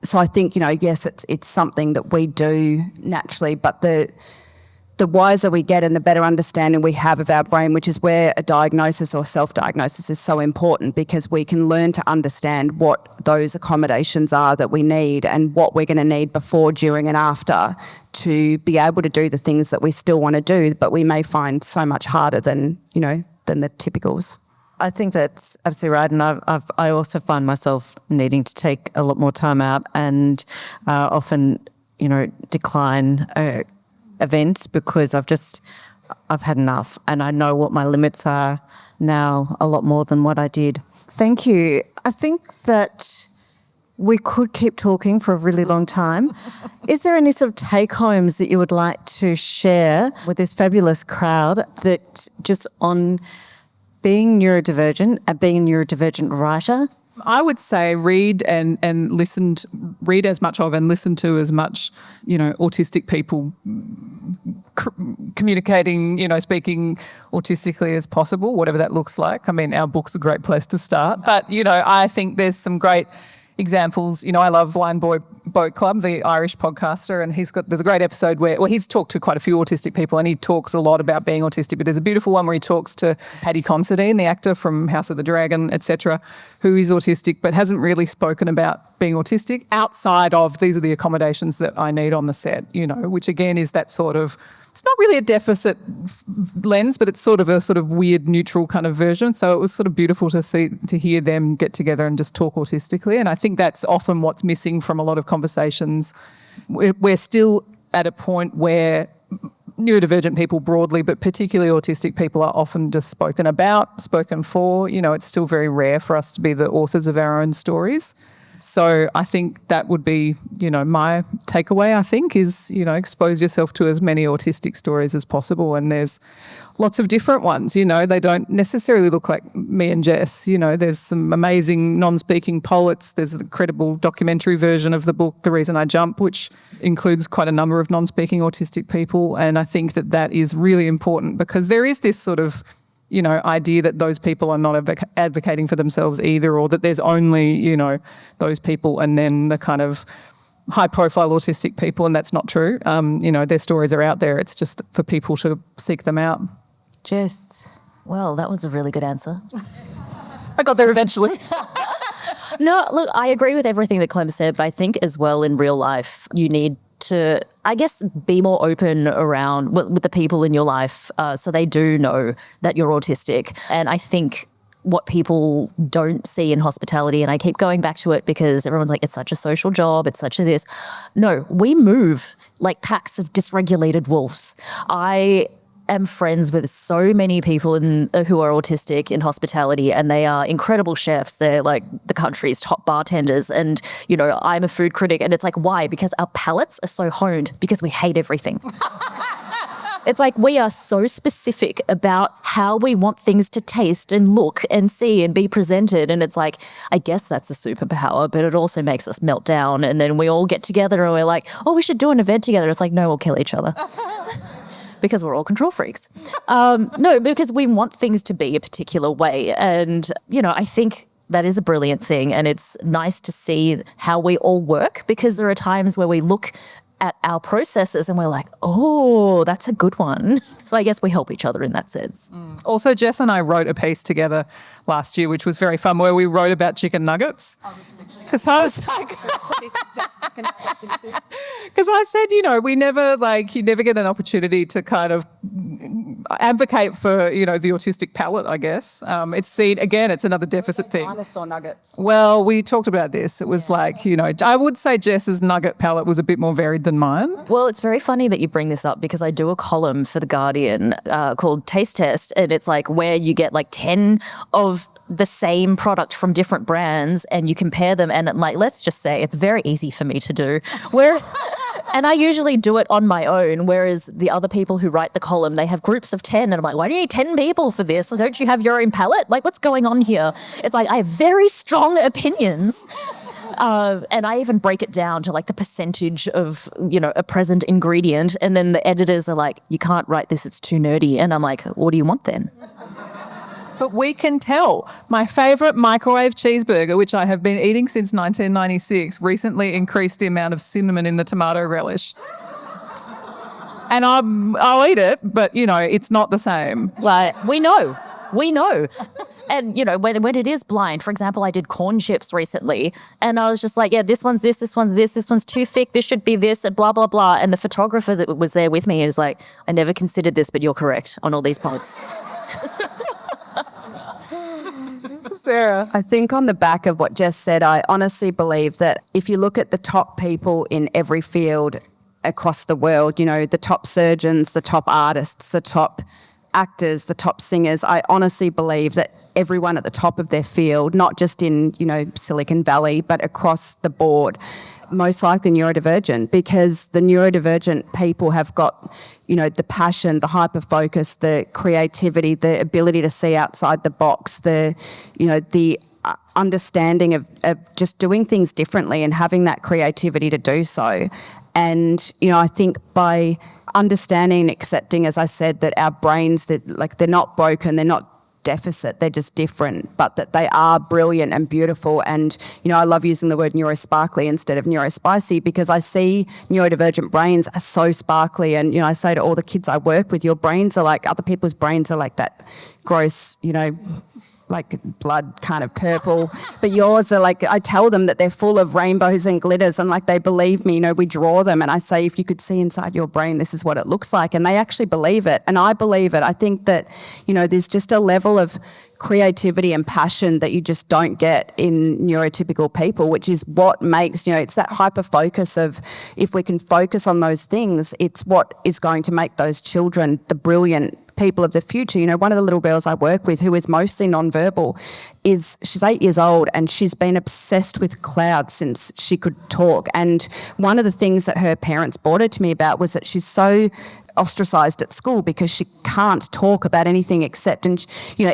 so I think yes, it's something that we do naturally, but the wiser we get and the better understanding we have of our brain, which is where a diagnosis or self-diagnosis is so important, because we can learn to understand what those accommodations are that we need and what we're going to need before, during and after to be able to do the things that we still want to do, but we may find so much harder than the typicals. I think that's absolutely right, and I also find myself needing to take a lot more time out, and often decline events because I've had enough, and I know what my limits are now a lot more than what I did. Thank you. I think that we could keep talking for a really long time. Is there any sort of take-homes that you would like to share with this fabulous crowd, that just on being neurodivergent and being a neurodivergent writer? I would say read and read as much of and listen to as much, autistic people communicating, speaking autistically as possible, whatever that looks like. I mean, our book's a great place to start. But, I think there's some great examples. I love Blind Boy Boat Club, the Irish podcaster, and there's a great episode where he's talked to quite a few autistic people, and he talks a lot about being autistic, but there's a beautiful one where he talks to Paddy Considine, the actor from House of the Dragon, etc., who is autistic but hasn't really spoken about being autistic outside of these are the accommodations that I need on the set, which again is that sort of, it's not really a deficit lens, but it's sort of weird neutral kind of version. So it was sort of beautiful to hear them get together and just talk autistically. And I think that's often what's missing from a lot of conversations. We're still at a point where neurodivergent people broadly, but particularly autistic people, are often just spoken about, spoken for. It's still very rare for us to be the authors of our own stories. So I think that would be, my takeaway, I think, is, expose yourself to as many autistic stories as possible. And there's lots of different ones, they don't necessarily look like me and Jess. There's some amazing non-speaking poets. There's an incredible documentary version of the book, The Reason I Jump, which includes quite a number of non-speaking autistic people. And I think that is really important, because there is this sort of idea that those people are not advocating for themselves either, or that there's only, those people and then the kind of high-profile autistic people, and that's not true. Their stories are out there. It's just for people to seek them out. Jess? Well, that was a really good answer. I got there eventually. No, look, I agree with everything that Clem said, but I think as well in real life you need to, I guess, be more open around with the people in your life so they do know that you're autistic. And I think what people don't see in hospitality, and I keep going back to it because everyone's like, it's such a social job, it's such a this. No, we move like packs of dysregulated wolves. I am friends with so many people who are autistic in hospitality, and they are incredible chefs. They're like the country's top bartenders. And, I'm a food critic, and it's like, why? Because our palates are so honed because we hate everything. It's like we are so specific about how we want things to taste and look and see and be presented. And it's like, I guess that's a superpower, but it also makes us melt down. And then we all get together and we're like, oh, we should do an event together. It's like, no, we'll kill each other. Because we're all control freaks. No, because we want things to be a particular way. And, I think that is a brilliant thing. And it's nice to see how we all work, because there are times where we look at our processes and we're like, oh, that's a good one. So I guess we help each other in that sense. Also, Jess and I wrote a piece together last year, which was very fun, where we wrote about chicken nuggets. Because I was like, because I said, we never you never get an opportunity to kind of advocate for, the autistic palate, I guess. It's seen, again, it's another deficit thing. Dinosaur nuggets. Well, we talked about this. It was I would say Jess's nugget palette was a bit more varied than mine. Well, it's very funny that you bring this up because I do a column for The Guardian called Taste Test, and it's like where you get like 10 of the same product from different brands and you compare them, and let's just say it's very easy for me to do. And I usually do it on my own, whereas the other people who write the column, they have groups of 10, and I'm like, why do you need 10 people for this? Don't you have your own palette? Like, what's going on here? It's like I have very strong opinions. And I even break it down to like the percentage of, a present ingredient. And then the editors are like, you can't write this, it's too nerdy. And I'm like, what do you want then? But we can tell. My favourite microwave cheeseburger, which I have been eating since 1996, recently increased the amount of cinnamon in the tomato relish. And I'll eat it, but, it's not the same. Like, we know. And, when it is blind, for example, I did corn chips recently and I was just like, yeah, this one's this one's this one's too thick, this should be this, and blah, blah, blah. And the photographer that was there with me is like, I never considered this, but you're correct on all these points. Sarah. I think on the back of what Jess said, I honestly believe that if you look at the top people in every field across the world, the top surgeons, the top artists, the top actors, the top singers, I honestly believe that everyone at the top of their field, not just in, Silicon Valley, but across the board, most likely neurodivergent, because the neurodivergent people have got, the passion, the hyper-focus, the creativity, the ability to see outside the box, the understanding of just doing things differently and having that creativity to do so. And, I think by understanding and accepting, as I said, that our brains, they're not broken, they're not deficit, they're just different, but that they are brilliant and beautiful. And, I love using the word neurosparkly instead of neurospicy because I see neurodivergent brains are so sparkly. And, I say to all the kids I work with, your brains are like, other people's brains are like that gross, like blood kind of purple, but yours are like, I tell them that they're full of rainbows and glitters and like they believe me, we draw them and I say, if you could see inside your brain, this is what it looks like. And they actually believe it. And I believe it. I think that, there's just a level of creativity and passion that you just don't get in neurotypical people, which is what makes, it's that hyper focus of if we can focus on those things, it's what is going to make those children the brilliant people of the future. One of the little girls I work with who is mostly nonverbal she's 8 years old and she's been obsessed with clouds since she could talk. And one of the things that her parents brought her to me about was that she's so ostracised at school because she can't talk about anything except, and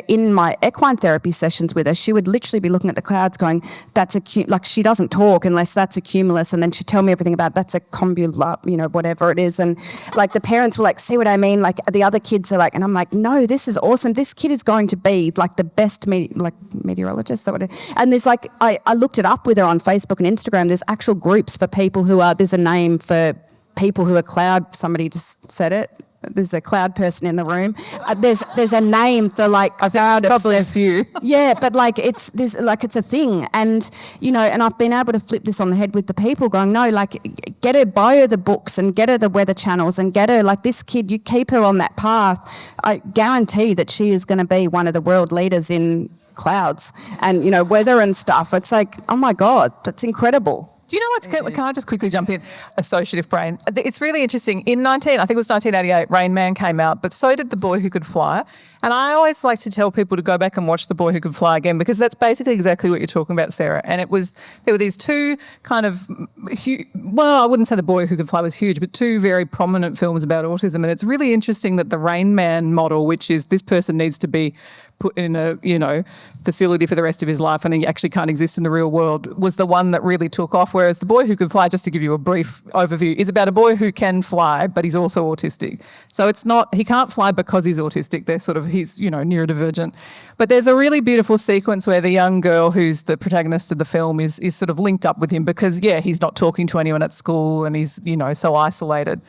in my equine therapy sessions with her, she would literally be looking at the clouds going, that's like she doesn't talk unless that's a cumulus, and then she'd tell me everything about that's a combula, whatever it is. And like the parents were like, see what I mean? Like the other kids are like, and I'm like, no, this is awesome. This kid is going to be like the best meteorologist. And there's like, I looked it up with her on Facebook and Instagram. There's actual groups for people who are, there's a name for people who are cloud, somebody just said it. There's a cloud person in the room. There's a name for like cloud. Probably a few. Yeah, but like it's a thing, and and I've been able to flip this on the head with the people, going, no, like get her, buy her the books and get her the weather channels and get her like this kid. You keep her on that path. I guarantee that she is going to be one of the world leaders in clouds and weather and stuff. It's like, oh my God, that's incredible. Do you know what's, can I just quickly jump in? Associative brain. It's really interesting. I think it was 1988, Rain Man came out, but so did The Boy Who Could Fly. And I always like to tell people to go back and watch The Boy Who Could Fly again, because that's basically exactly what you're talking about, Sarah. And there were these two kind of, I wouldn't say The Boy Who Could Fly was huge, but two very prominent films about autism. And it's really interesting that the Rain Man model, which is this person needs to be put in a, facility for the rest of his life and he actually can't exist in the real world, was the one that really took off. Whereas The Boy Who Could Fly, just to give you a brief overview, is about a boy who can fly, but he's also autistic. So he can't fly because he's autistic. He's neurodivergent. But there's a really beautiful sequence where the young girl who's the protagonist of the film is sort of linked up with him because, he's not talking to anyone at school and he's, so isolated.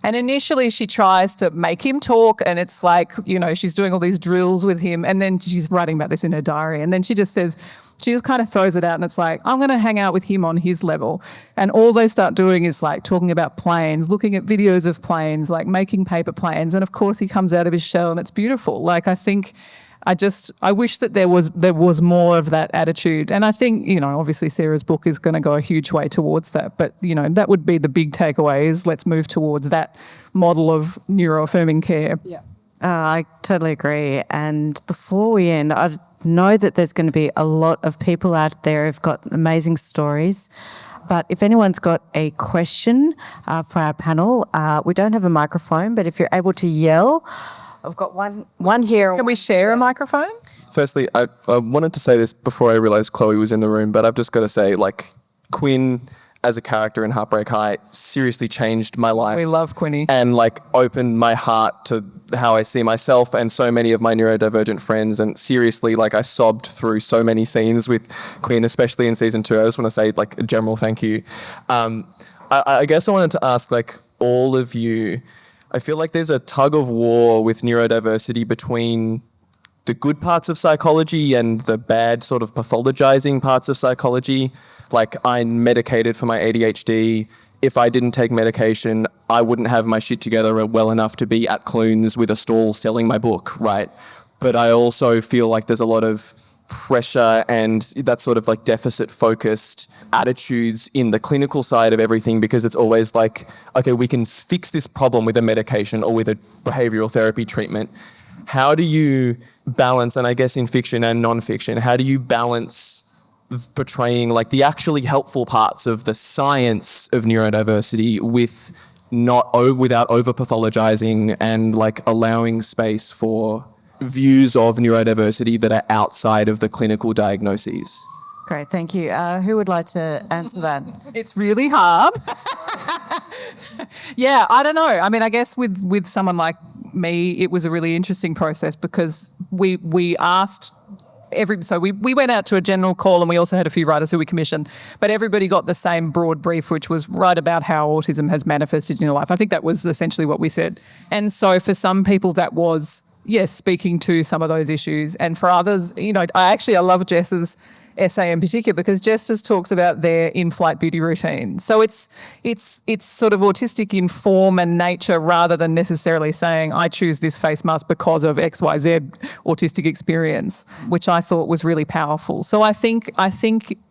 And initially she tries to make him talk and it's like, she's doing all these drills with him, and then she's writing about this in her diary, and then she just says, She just kind of throws it out and it's like, I'm going to hang out with him on his level. And all they start doing is like talking about planes, looking at videos of planes, like making paper planes. And of course he comes out of his shell and it's beautiful. Like, I think I wish that there was more of that attitude. And I think, you know, obviously Sarah's book is going to go a huge way towards that. But, you know, that would be the big takeaway, is let's move towards that model of neuroaffirming care. Yeah. I totally agree. And before we end, I know that there's going to be a lot of people out there who've got amazing stories. But if anyone's got a question for our panel, we don't have a microphone, but if you're able to yell, I've got one here. Can we share a microphone? Firstly, I wanted to say this before I realised Chloe was in the room, but I've just got to say, like, Quinn as a character in Heartbreak High seriously changed my life. We love Quinny. And, like, opened my heart to how I see myself and so many of my neurodivergent friends. And seriously, like, I sobbed through so many scenes with Quinn, especially in season 2. I just want to say, like, a general thank you. I guess I wanted to ask, like, all of you, I feel like there's a tug of war with neurodiversity between the good parts of psychology and the bad sort of pathologizing parts of psychology. Like, I'm medicated for my ADHD. If I didn't take medication, I wouldn't have my shit together well enough to be at Clunes with a stall selling my book, right? But I also feel like there's a lot of pressure and that sort of like deficit focused attitudes in the clinical side of everything, because it's always like, okay, we can fix this problem with a medication or with a behavioral therapy treatment. How do you balance, and I guess in fiction and non-fiction, how do you balance portraying like the actually helpful parts of the science of neurodiversity without over pathologizing and like allowing space for views of neurodiversity that are outside of the clinical diagnoses? Great, thank you. Who would like to answer that? It's really hard. Yeah, I don't know. I mean, I guess with someone like me, it was a really interesting process because we asked we went out to a general call, and we also had a few writers who we commissioned, but everybody got the same broad brief, which was write about how autism has manifested in your life. I think that was essentially what we said. And so for some people that was, yes, speaking to some of those issues. And for others, you know, I love Jess's essay in particular because Jess just talks about their in-flight beauty routine. So it's sort of autistic in form and nature rather than necessarily saying I choose this face mask because of XYZ autistic experience, which I thought was really powerful. So I think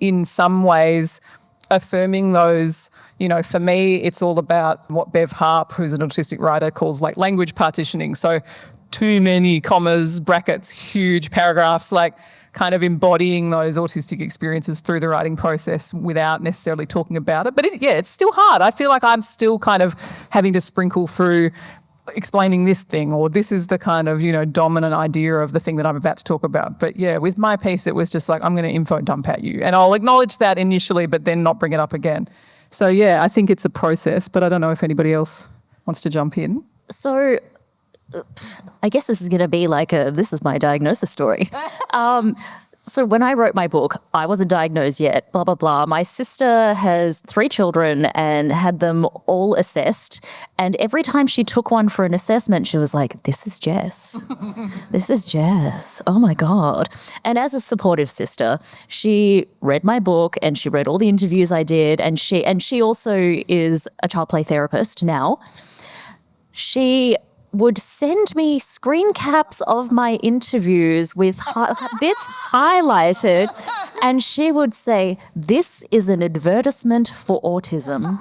in some ways affirming those, you know, for me, it's all about what Bev Harp, who's an autistic writer, calls like language partitioning. So too many commas, brackets, huge paragraphs, like kind of embodying those autistic experiences through the writing process without necessarily talking about it. But it's still hard. I feel like I'm still kind of having to sprinkle through explaining this thing, or this is the kind of, you know, dominant idea of the thing that I'm about to talk about. But yeah, with my piece, it was just like, I'm going to info dump at you. And I'll acknowledge that initially, but then not bring it up again. So yeah, I think it's a process, but I don't know if anybody else wants to jump in. So I guess this is going to be like this is my diagnosis story. So when I wrote my book, I wasn't diagnosed yet, blah, blah, blah. My sister has 3 children and had them all assessed. And every time she took one for an assessment, she was like, this is Jess. This is Jess. Oh, my God. And as a supportive sister, she read my book and she read all the interviews I did. And she also is a child play therapist now. She would send me screen caps of my interviews with bits highlighted, and she would say, this is an advertisement for autism.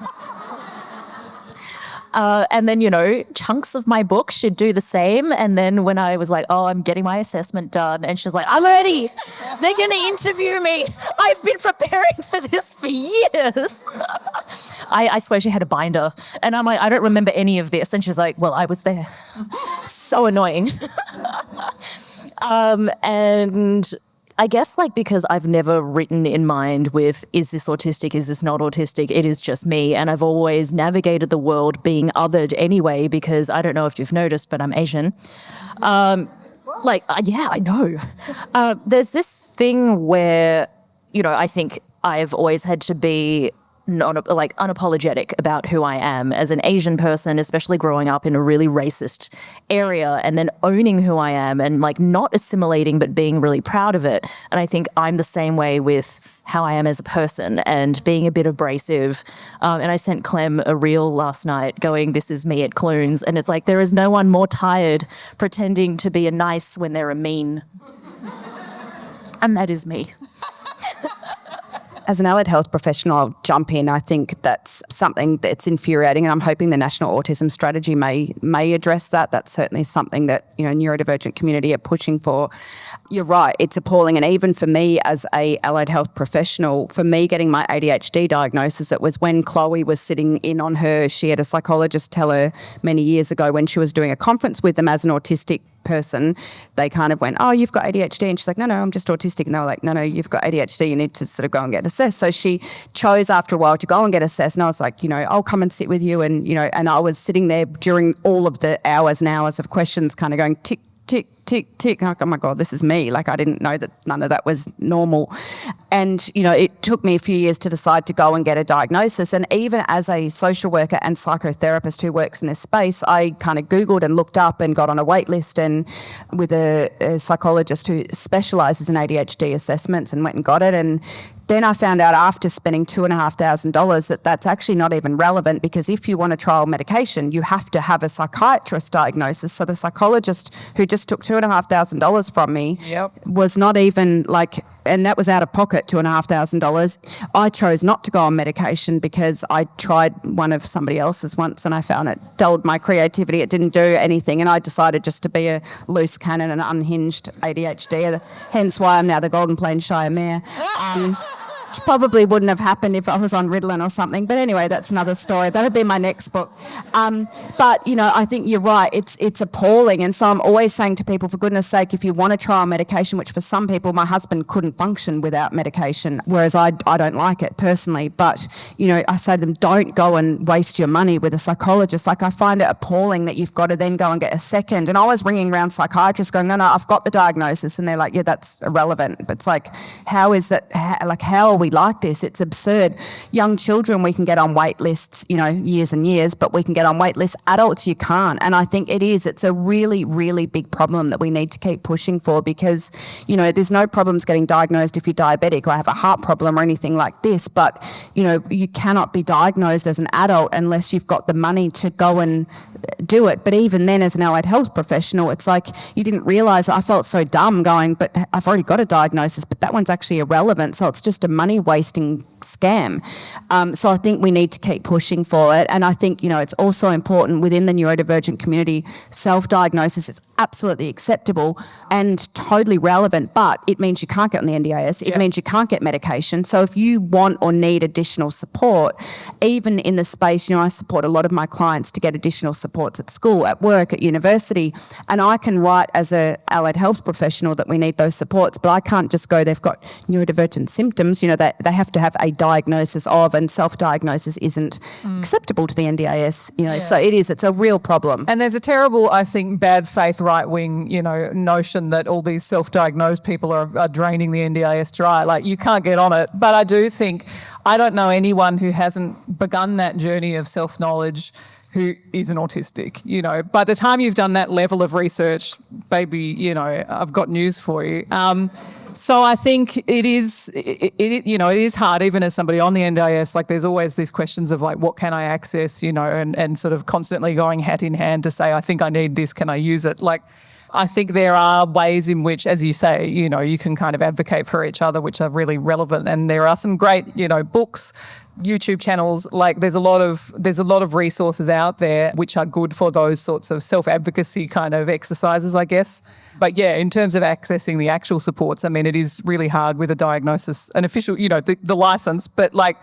And then, you know, chunks of my book she'd do the same. And then when I was like, oh, I'm getting my assessment done, and she's like, I'm ready. They're going to interview me. I've been preparing for this for years. I swear she had a binder. And I'm like, I don't remember any of this. And she's like, well, I was there. So annoying. And I guess like because I've never written in mind with, is this autistic, is this not autistic? It is just me. And I've always navigated the world being othered anyway, because I don't know if you've noticed, but I'm Asian. Yeah, I know. There's this thing where, you know, I think I've always had to be not like unapologetic about who I am as an Asian person, especially growing up in a really racist area, and then owning who I am and like not assimilating but being really proud of it. And I think I'm the same way with how I am as a person and being a bit abrasive. And I sent Clem a reel last night going, "This is me at Clunes." And it's like, there is no one more tired pretending to be a nice when they're a mean. And that is me. As an allied health professional, I'll jump in. I think that's something that's infuriating, and I'm hoping the National Autism Strategy may address that. That's certainly something that, you know, neurodivergent community are pushing for. You're right, it's appalling. And even for me as a allied health professional, for me getting my ADHD diagnosis, it was when Chloe was sitting in on her. She had a psychologist tell her many years ago when she was doing a conference with them as an autistic person, they kind of went, "Oh, you've got ADHD." And she's like, "No, I'm just autistic." And they were like, "No, you've got ADHD. You need to sort of go and get assessed." So she chose after a while to go and get assessed. And I was like, you know, "I'll come and sit with you." And, you know, and I was sitting there during all of the hours and hours of questions kind of going tick, tick, tick, tick. Like, oh my God, this is me. Like, I didn't know that none of that was normal. And, you know, it took me a few years to decide to go and get a diagnosis. And even as a social worker and psychotherapist who works in this space, I kind of Googled and looked up and got on a wait list and with a psychologist who specialises in ADHD assessments and went and got it. And then I found out after spending $2,500 that that's actually not even relevant, because if you want to trial medication, you have to have a psychiatrist diagnosis. So the psychologist who just took $2,500 from me was not even like, and that was out of pocket, $2,500. I chose not to go on medication because I tried one of somebody else's once and I found it dulled my creativity. It didn't do anything, and I decided just to be a loose cannon and unhinged ADHD. Hence why I'm now the Golden Plains Shire Mayor. Which probably wouldn't have happened if I was on Ritalin or something. But anyway, that's another story. That'd be my next book. But, you know, I think you're right. It's appalling. And so I'm always saying to people, for goodness sake, if you want to try medication, which for some people, my husband couldn't function without medication, whereas I don't like it personally. But, you know, I say to them, don't go and waste your money with a psychologist. Like, I find it appalling that you've got to then go and get a second. And I was ringing around psychiatrists going, no, I've got the diagnosis. And they're like, yeah, that's irrelevant. But it's like, how is that? How are we like this? It's absurd. Young children, we can get on wait lists, you know, years and years, but we can get on wait lists. Adults, you can't. And I think it's a really, really big problem that we need to keep pushing for, because, you know, there's no problems getting diagnosed if you're diabetic or have a heart problem or anything like this. But, you know, you cannot be diagnosed as an adult unless you've got the money to go and do it. But even then, as an allied health professional, it's like, you didn't realise. I felt so dumb going, but I've already got a diagnosis, but that one's actually irrelevant. So it's just a money wasting scam. So I think we need to keep pushing for it. And I think, you know, it's also important within the neurodivergent community, self-diagnosis is absolutely acceptable and totally relevant, but it means you can't get on the NDIS. It means you can't get medication. So if you want or need additional support, even in the space, you know, I support a lot of my clients to get additional supports at school, at work, at university, and I can write as a allied health professional that we need those supports, but I can't just go, they've got neurodivergent symptoms, you know, they have to have a diagnosis of, and self-diagnosis isn't acceptable to the NDIS, you know, so it's a real problem. And there's a terrible, I think, bad faith right-wing, you know, notion that all these self-diagnosed people are draining the NDIS dry. Like, you can't get on it. But I do think, I don't know anyone who hasn't begun that journey of self-knowledge who isn't autistic. You know, by the time you've done that level of research, baby, you know, I've got news for you. So I think it is hard, even as somebody on the NDIS, like, there's always these questions of like, what can I access, you know, and sort of constantly going hat in hand to say, I think I need this, can I use it? Like, I think there are ways in which, as you say, you know, you can kind of advocate for each other, which are really relevant. And there are some great, you know, books, YouTube channels, like there's a lot of resources out there which are good for those sorts of self-advocacy kind of exercises, I guess. But yeah, in terms of accessing the actual supports, I mean, it is really hard with a diagnosis, an official, you know, the license. But like,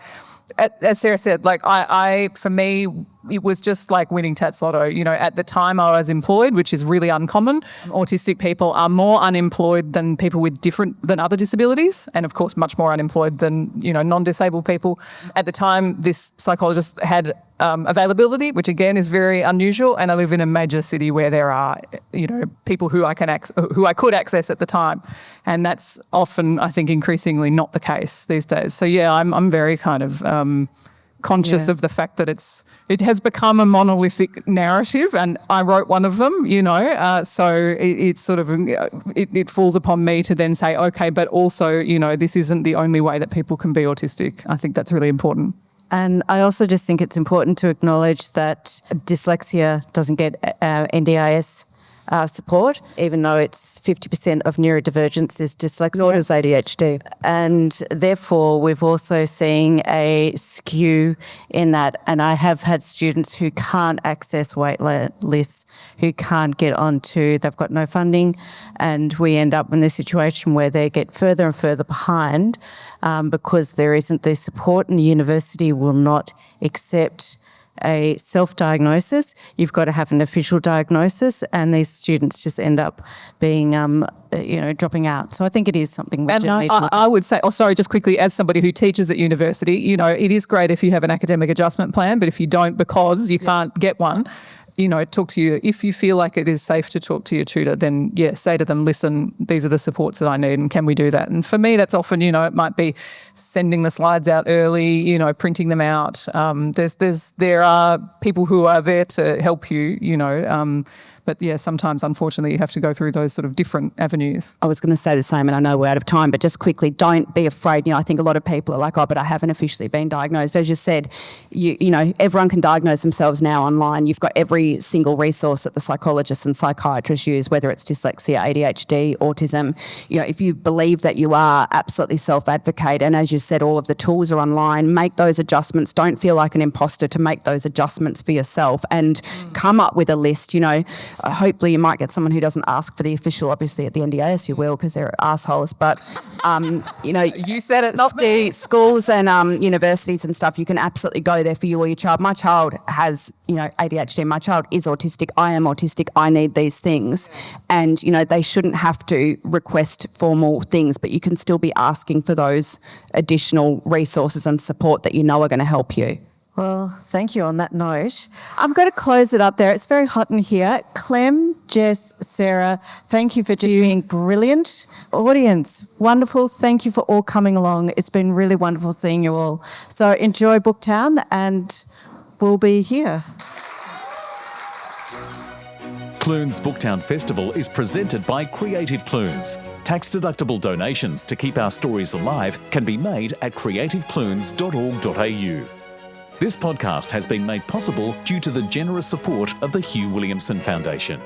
as Sarah said, like I for me, it was just like winning Tats Lotto. You know, at the time I was employed, which is really uncommon. Autistic people are more unemployed than people with than other disabilities, and of course much more unemployed than, you know, non-disabled people. At the time, this psychologist had availability, which again is very unusual. And I live in a major city where there are, you know, people who I could access at the time, and that's often, I think, increasingly not the case these days. So yeah, I'm very kind of conscious of the fact that it has become a monolithic narrative, and I wrote one of them, so it's sort of, it falls upon me to then say, okay, but also, this isn't the only way that people can be autistic. I think that's really important. And I also just think it's important to acknowledge that dyslexia doesn't get NDIS support, even though it's 50% of neurodivergence is dyslexia. Nor does ADHD. And therefore, we've also seen a skew in that. And I have had students who can't access wait lists, who can't get onto, they've got no funding. And we end up in this situation where they get further and further behind because there isn't the support, and the university will not accept a self-diagnosis. You've got to have an official diagnosis, and these students just end up being, dropping out. So I think it is something we need to look at. I would say, just quickly, as somebody who teaches at university, it is great if you have an academic adjustment plan, but if you don't because you can't get one, talk to you. If you feel like it is safe to talk to your tutor, then say to them, listen, these are the supports that I need, and can we do that? And for me, that's often, it might be sending the slides out early, printing them out. There are people who are there to help you, but sometimes, unfortunately, you have to go through those sort of different avenues. I was going to say the same, and I know we're out of time, but just quickly, don't be afraid. I think a lot of people are like, but I haven't officially been diagnosed. As you said, everyone can diagnose themselves now online. You've got every single resource that the psychologists and psychiatrists use, whether it's dyslexia, ADHD, autism. If you believe that you are, absolutely self-advocate. And as you said, all of the tools are online. Make those adjustments. Don't feel like an imposter to make those adjustments for yourself, and come up with a list. Hopefully you might get someone who doesn't ask for the official. Obviously at the NDIS you will, because they're assholes. But you said it, not me. Schools and universities and stuff, you can absolutely go there for you or your child. My child has ADHD. My child is autistic. I am autistic. I need these things, and they shouldn't have to request formal things, but you can still be asking for those additional resources and support that are going to help you. Well, thank you on that note. I'm going to close it up there. It's very hot in here. Clem, Jess, Sarah, thank you for just being brilliant. Audience, wonderful. Thank you for all coming along. It's been really wonderful seeing you all. So enjoy Booktown, and we'll be here. Clunes Booktown Festival is presented by Creative Clunes. Tax-deductible donations to keep our stories alive can be made at creativeclunes.org.au. This podcast has been made possible due to the generous support of the Hugh Williamson Foundation.